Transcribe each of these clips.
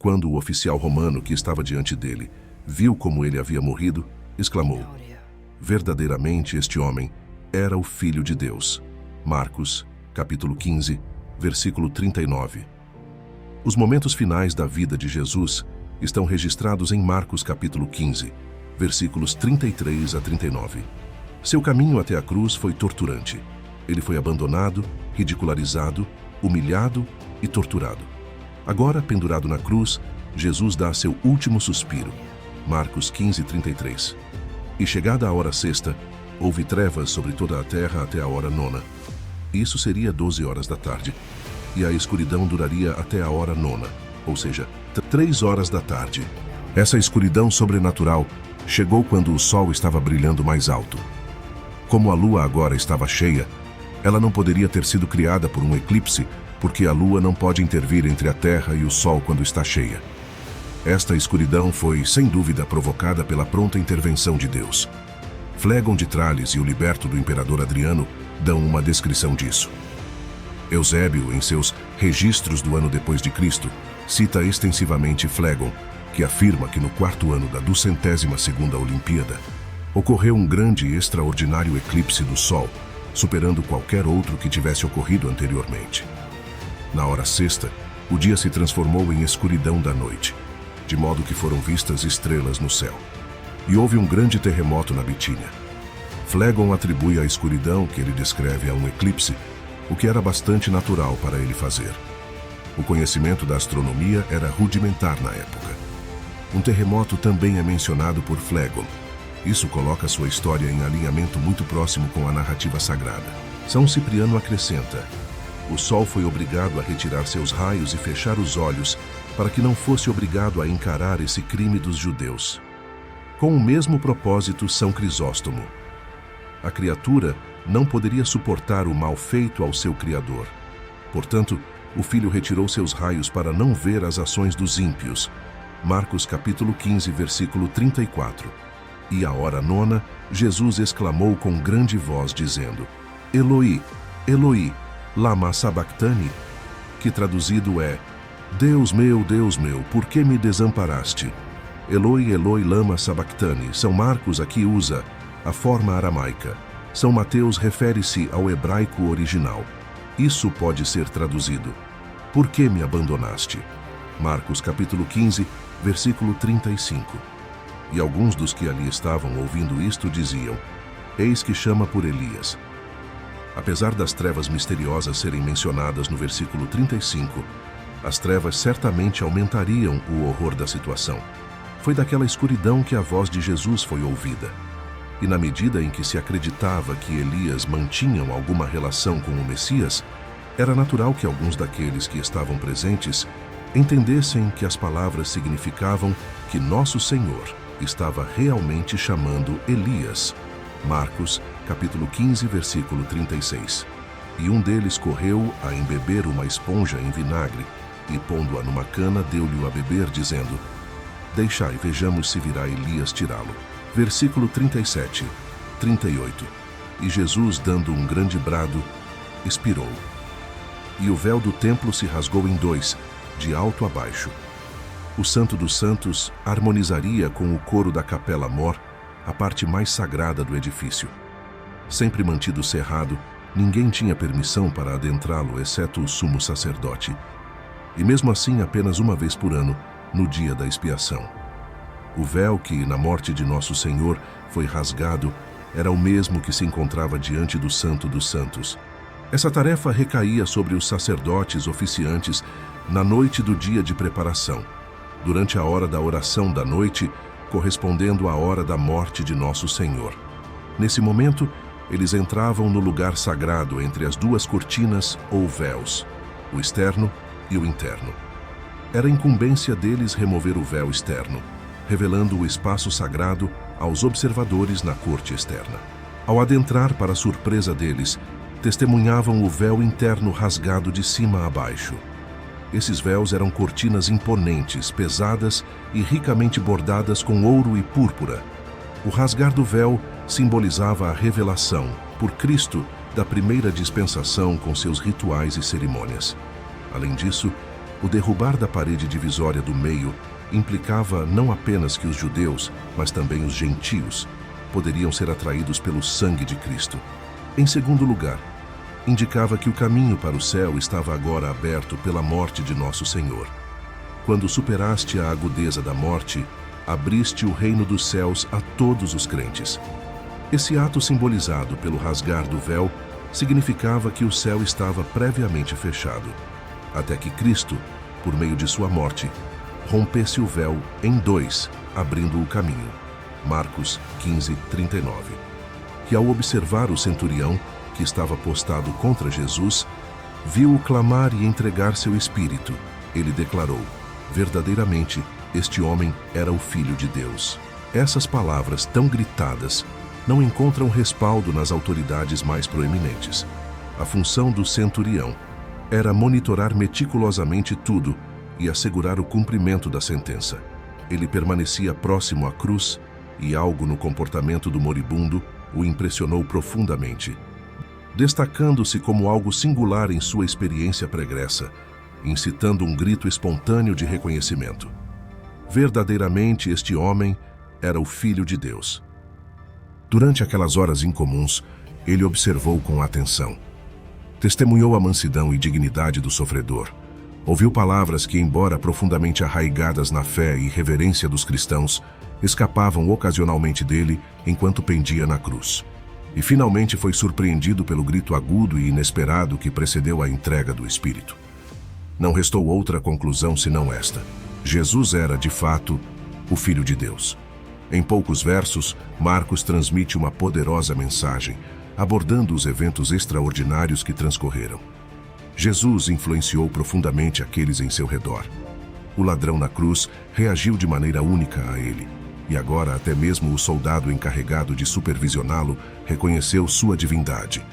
Quando o oficial romano que estava diante dele viu como ele havia morrido, exclamou: verdadeiramente este homem era o Filho de Deus. Marcos, capítulo 15, versículo 39. Os momentos finais da vida de Jesus estão registrados em Marcos, capítulo 15, versículos 33 a 39. Seu caminho até a cruz foi torturante. Ele foi abandonado, ridicularizado, humilhado e torturado. Agora, pendurado na cruz, Jesus dá seu último suspiro. Marcos 15, 33. E chegada a hora sexta, houve trevas sobre toda a terra até a hora nona. Isso seria 12 horas da tarde. E a escuridão duraria até a hora nona, ou seja, 3 horas da tarde. Essa escuridão sobrenatural chegou quando o sol estava brilhando mais alto. Como a lua agora estava cheia, ela não poderia ter sido criada por um eclipse, porque a lua não pode intervir entre a terra e o sol quando está cheia. Esta escuridão foi, sem dúvida, provocada pela pronta intervenção de Deus. Flegon de Trales e o liberto do imperador Adriano dão uma descrição disso. Eusébio, em seus registros do ano depois de Cristo, cita extensivamente Flegon, que afirma que no 4º ano da 202ª Olimpíada, ocorreu um grande e extraordinário eclipse do Sol, superando qualquer outro que tivesse ocorrido anteriormente. Na hora sexta, o dia se transformou em escuridão da noite, de modo que foram vistas estrelas no céu. E houve um grande terremoto na Bitínia. Flegon atribui a escuridão que ele descreve a um eclipse, o que era bastante natural para ele fazer. O conhecimento da astronomia era rudimentar na época. Um terremoto também é mencionado por Flegon. Isso coloca sua história em alinhamento muito próximo com a narrativa sagrada. São Cipriano acrescenta: o sol foi obrigado a retirar seus raios e fechar os olhos para que não fosse obrigado a encarar esse crime dos judeus. Com o mesmo propósito, São Crisóstomo: a criatura não poderia suportar o mal feito ao seu Criador. Portanto, o Filho retirou seus raios para não ver as ações dos ímpios. Marcos capítulo 15, versículo 34. E à hora nona, Jesus exclamou com grande voz, dizendo: Eloi, Eloi, lama sabactani, que traduzido é: Deus meu, por que me desamparaste? Eloi, Eloi, lama sabactani. São Marcos aqui usa a forma aramaica. São Mateus refere-se ao hebraico original. Isso pode ser traduzido: por que me abandonaste? Marcos capítulo 15, versículo 35. E alguns dos que ali estavam ouvindo isto diziam: eis que chama por Elias. Apesar das trevas misteriosas serem mencionadas no versículo 35, as trevas certamente aumentariam o horror da situação. Foi daquela escuridão que a voz de Jesus foi ouvida. E na medida em que se acreditava que Elias mantinham alguma relação com o Messias, era natural que alguns daqueles que estavam presentes entendessem que as palavras significavam que Nosso Senhor estava realmente chamando Elias. Marcos, capítulo 15, versículo 36. E um deles correu a embeber uma esponja em vinagre, e pondo-a numa cana, deu-lhe a beber, dizendo: deixai, vejamos se virá Elias tirá-lo. Versículo 37, 38. E Jesus, dando um grande brado, expirou. E o véu do templo se rasgou em dois, de alto a baixo. O Santo dos Santos harmonizaria com o coro da Capela Mor, a parte mais sagrada do edifício. Sempre mantido cerrado, ninguém tinha permissão para adentrá-lo, exceto o sumo sacerdote. E mesmo assim, apenas uma vez por ano, no dia da expiação. O véu que, na morte de Nosso Senhor, foi rasgado, era o mesmo que se encontrava diante do Santo dos Santos. Essa tarefa recaía sobre os sacerdotes oficiantes na noite do dia de preparação, durante a hora da oração da noite, correspondendo à hora da morte de Nosso Senhor. Nesse momento, eles entravam no lugar sagrado entre as duas cortinas ou véus, o externo e o interno. Era incumbência deles remover o véu externo, revelando o espaço sagrado aos observadores na corte externa. Ao adentrar, para a surpresa deles, testemunhavam o véu interno rasgado de cima a baixo. Esses véus eram cortinas imponentes, pesadas e ricamente bordadas com ouro e púrpura. O rasgar do véu simbolizava a revelação, por Cristo, da primeira dispensação com seus rituais e cerimônias. Além disso, O derrubar da parede divisória do meio implicava não apenas que os judeus, mas também os gentios, poderiam ser atraídos pelo sangue de Cristo. Em segundo lugar, indicava que o caminho para o céu estava agora aberto pela morte de nosso Senhor. Quando superaste a agudeza da morte, abriste o reino dos céus a todos os crentes. Esse ato simbolizado pelo rasgar do véu significava que o céu estava previamente fechado, até que Cristo, por meio de sua morte, rompesse o véu em dois, abrindo o caminho. Marcos 15:39. E ao observar o centurião, que estava postado contra Jesus, viu-o clamar e entregar seu espírito. Ele declarou: verdadeiramente, este homem era o Filho de Deus. Essas palavras tão gritadas não encontram respaldo nas autoridades mais proeminentes. A função do centurião era monitorar meticulosamente tudo e assegurar o cumprimento da sentença. Ele permanecia próximo à cruz e algo no comportamento do moribundo o impressionou profundamente, destacando-se como algo singular em sua experiência pregressa, incitando um grito espontâneo de reconhecimento. Verdadeiramente, este homem era o Filho de Deus. Durante aquelas horas incomuns, ele observou com atenção. Testemunhou a mansidão e dignidade do sofredor. Ouviu palavras que, embora profundamente arraigadas na fé e reverência dos cristãos, escapavam ocasionalmente dele enquanto pendia na cruz. E finalmente foi surpreendido pelo grito agudo e inesperado que precedeu a entrega do Espírito. Não restou outra conclusão senão esta: Jesus era, de fato, o Filho de Deus. Em poucos versos, Marcos transmite uma poderosa mensagem, abordando os eventos extraordinários que transcorreram. Jesus influenciou profundamente aqueles em seu redor. O ladrão na cruz reagiu de maneira única a ele, e agora até mesmo o soldado encarregado de supervisioná-lo reconheceu sua divindade.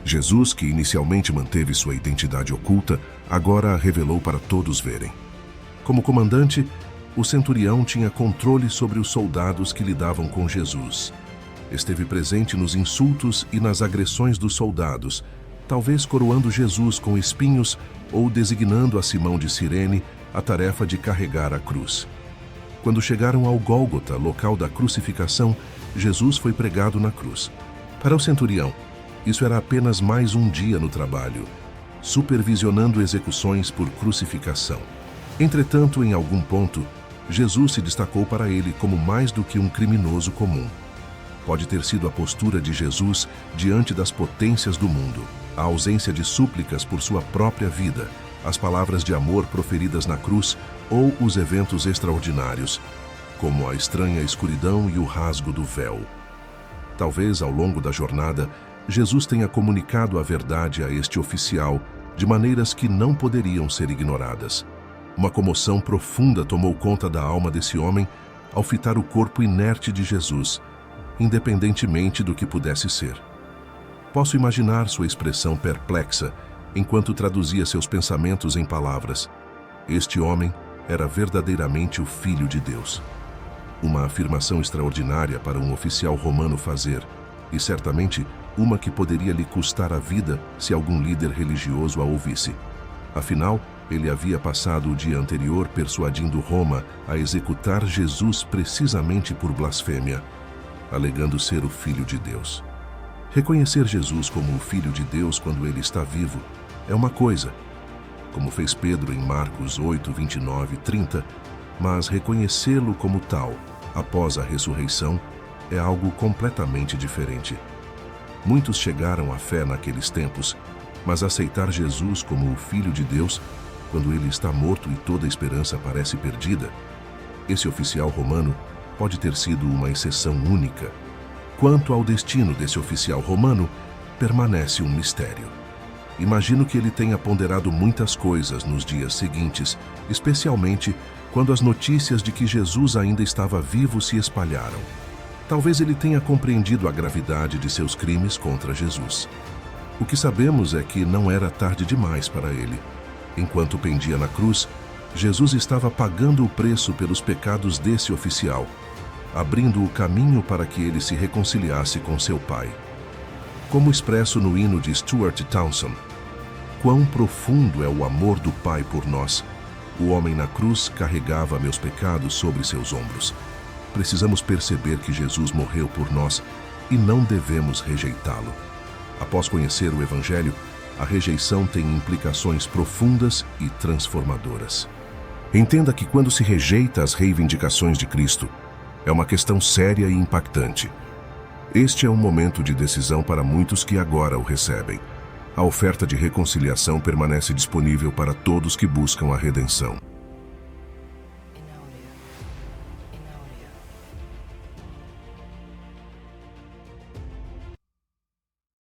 Jesus, que inicialmente manteve sua identidade oculta, agora a revelou para todos verem. Como comandante, o centurião tinha controle sobre os soldados que lidavam com Jesus. Esteve presente nos insultos e nas agressões dos soldados, talvez coroando Jesus com espinhos ou designando a Simão de Cirene a tarefa de carregar a cruz. Quando chegaram ao Gólgota, local da crucificação, Jesus foi pregado na cruz. Para o centurião, isso era apenas mais um dia no trabalho, supervisionando execuções por crucificação. Entretanto, em algum ponto, Jesus se destacou para ele como mais do que um criminoso comum. Pode ter sido a postura de Jesus diante das potências do mundo, a ausência de súplicas por sua própria vida, as palavras de amor proferidas na cruz ou os eventos extraordinários, como a estranha escuridão e o rasgo do véu. Talvez, ao longo da jornada, Jesus tenha comunicado a verdade a este oficial de maneiras que não poderiam ser ignoradas. Uma comoção profunda tomou conta da alma desse homem ao fitar o corpo inerte de Jesus, independentemente do que pudesse ser. Posso imaginar sua expressão perplexa enquanto traduzia seus pensamentos em palavras. Este homem era verdadeiramente o Filho de Deus. Uma afirmação extraordinária para um oficial romano fazer, e certamente uma que poderia lhe custar a vida se algum líder religioso a ouvisse. Afinal, ele havia passado o dia anterior persuadindo Roma a executar Jesus precisamente por blasfêmia, alegando ser o Filho de Deus. Reconhecer Jesus como o Filho de Deus quando ele está vivo é uma coisa, como fez Pedro em Marcos 8, 29 e 30, mas reconhecê-lo como tal, após a ressurreição, é algo completamente diferente. Muitos chegaram à fé naqueles tempos, mas aceitar Jesus como o Filho de Deus, quando ele está morto e toda a esperança parece perdida, esse oficial romano pode ter sido uma exceção única. Quanto ao destino desse oficial romano, permanece um mistério. Imagino que ele tenha ponderado muitas coisas nos dias seguintes, especialmente quando as notícias de que Jesus ainda estava vivo se espalharam. Talvez ele tenha compreendido a gravidade de seus crimes contra Jesus. O que sabemos é que não era tarde demais para ele. Enquanto pendia na cruz, Jesus estava pagando o preço pelos pecados desse oficial, abrindo o caminho para que ele se reconciliasse com seu Pai. Como expresso no hino de Stuart Townsend, quão profundo é o amor do Pai por nós, O homem na cruz carregava meus pecados sobre seus ombros. Precisamos perceber que Jesus morreu por nós e não devemos rejeitá-lo. Após conhecer o Evangelho, a rejeição tem implicações profundas e transformadoras. Entenda que quando se rejeita as reivindicações de Cristo, é uma questão séria e impactante. Este é um momento de decisão para muitos que agora o recebem. A oferta de reconciliação permanece disponível para todos que buscam a redenção.